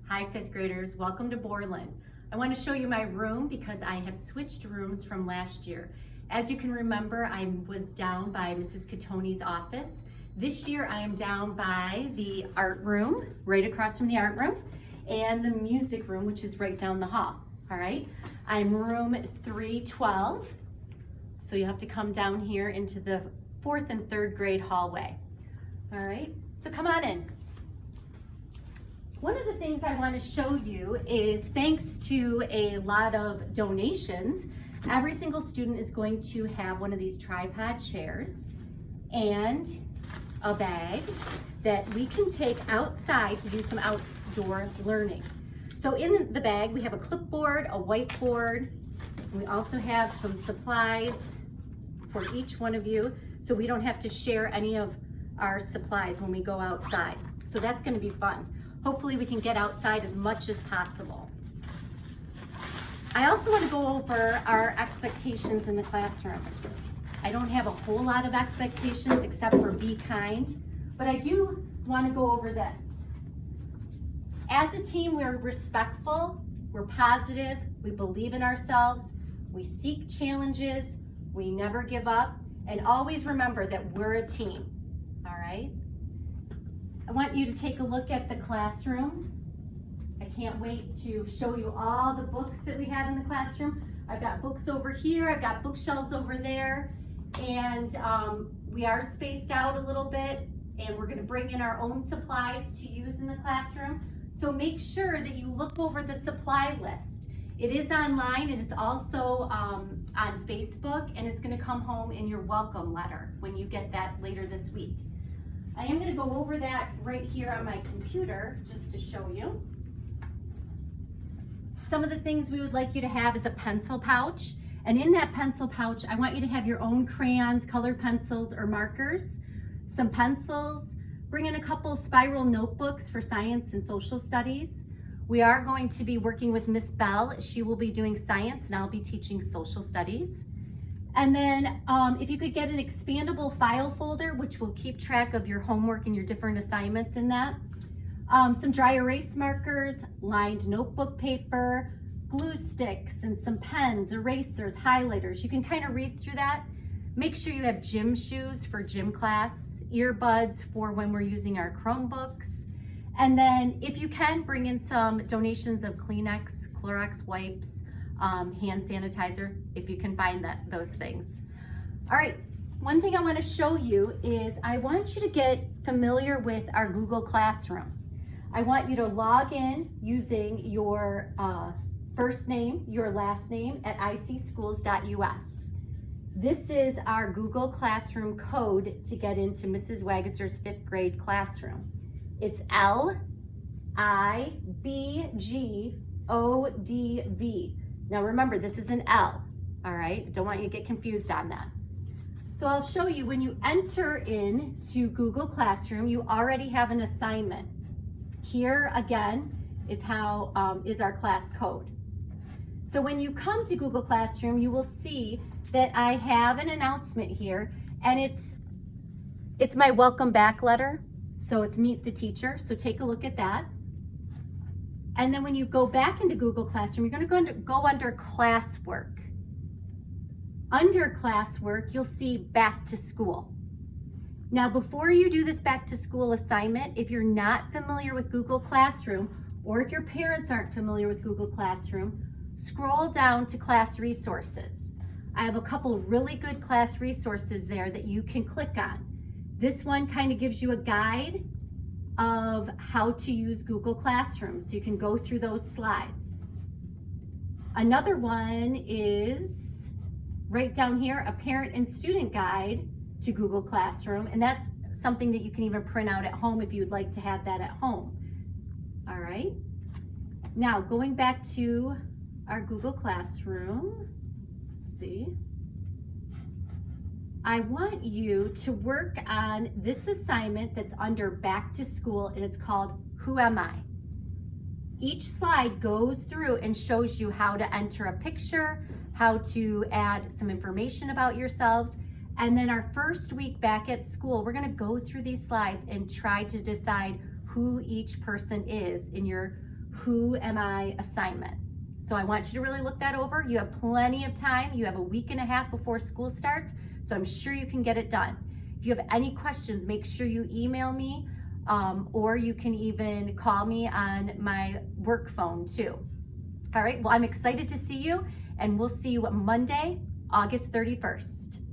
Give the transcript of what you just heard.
Hi, fifth graders. Welcome to Borland. I want to show you my room because I have switched rooms from last year. As you can remember, I was down by Mrs. Catoni's office. This year I am down by the art room, right across from the art room, and the music room, which is right down the hall. All right, I'm room 312. So you have to come down here into the 4th and 3rd grade hallway. All right, so come on in. One of the things I want to show you is, thanks to a lot of donations, every single student is going to have one of these tripod chairs and a bag that we can take outside to do some outdoor learning. So in the bag we have a clipboard, a whiteboard, and we also have some supplies for each one of you, so we don't have to share any of our supplies when we go outside. So that's going to be fun. Hopefully we can get outside as much as possible. I also want to go over our expectations in the classroom. I don't have a whole lot of expectations except for be kind, but I do want to go over this. As a team, we're respectful, we're positive, we believe in ourselves, we seek challenges, we never give up, and always remember that we're a team, all right? I want you to take a look at the classroom. I can't wait to show you all the books that we have in the classroom. I've got books over here, I've got bookshelves over there, and we are spaced out a little bit, and we're going to bring in our own supplies to use in the classroom. So make sure that you look over the supply list. It is online, it is also on Facebook, and it's going to come home in your welcome letter when you get that later this week. I am going to go over that right here on my computer just to show you. Some of the things we would like you to have is a pencil pouch, and in that pencil pouch I want you to have your own crayons, colored pencils, or markers, some pencils. Bring in a couple spiral notebooks for science and social studies. We are going to be working with Miss Bell. She will be doing science and I'll be teaching social studies. And then if you could get an expandable file folder, which will keep track of your homework and your different assignments in that. Some dry erase markers, lined notebook paper, glue sticks, and some pens, erasers, highlighters. You can kind of read through that. Make sure you have gym shoes for gym class, earbuds for when we're using our Chromebooks. And then if you can, bring in some donations of Kleenex, Clorox wipes, hand sanitizer, if you can find those things. All right, one thing I want to show you is I want you to get familiar with our Google Classroom. I want you to log in using your first name, your last name at icschools.us. This is our Google Classroom code to get into Mrs. Wagester's 5th grade classroom. It's LIBGODV. Now remember, this is an L, all right? Don't want you to get confused on that. So I'll show you, when you enter into Google Classroom, you already have an assignment. Here again is how is our class code. So when you come to Google Classroom, you will see that I have an announcement here, and it's my welcome back letter. So it's meet the teacher. So take a look at that. And then when you go back into Google Classroom, you're going to go under classwork. Under classwork, you'll see back to school. Now, before you do this back to school assignment, if you're not familiar with Google Classroom, or if your parents aren't familiar with Google Classroom, scroll down to class resources. I have a couple really good class resources there that you can click on. This one kind of gives you a guide of how to use Google Classroom, so you can go through those slides. Another one is right down here, a parent and student guide to Google Classroom, and that's something that you can even print out at home if you'd like to have that at home. All right, now going back to our Google Classroom, let's see. I want you to work on this assignment that's under back to school, and it's called Who Am I? Each slide goes through and shows you how to enter a picture, how to add some information about yourselves, and then our first week back at school, we're going to go through these slides and try to decide who each person is in your Who Am I assignment. So I want you to really look that over. You have plenty of time. You have a week and a half before school starts, so I'm sure you can get it done. If you have any questions, make sure you email me, or you can even call me on my work phone too. All right, well, I'm excited to see you, and we'll see you Monday, August 31st.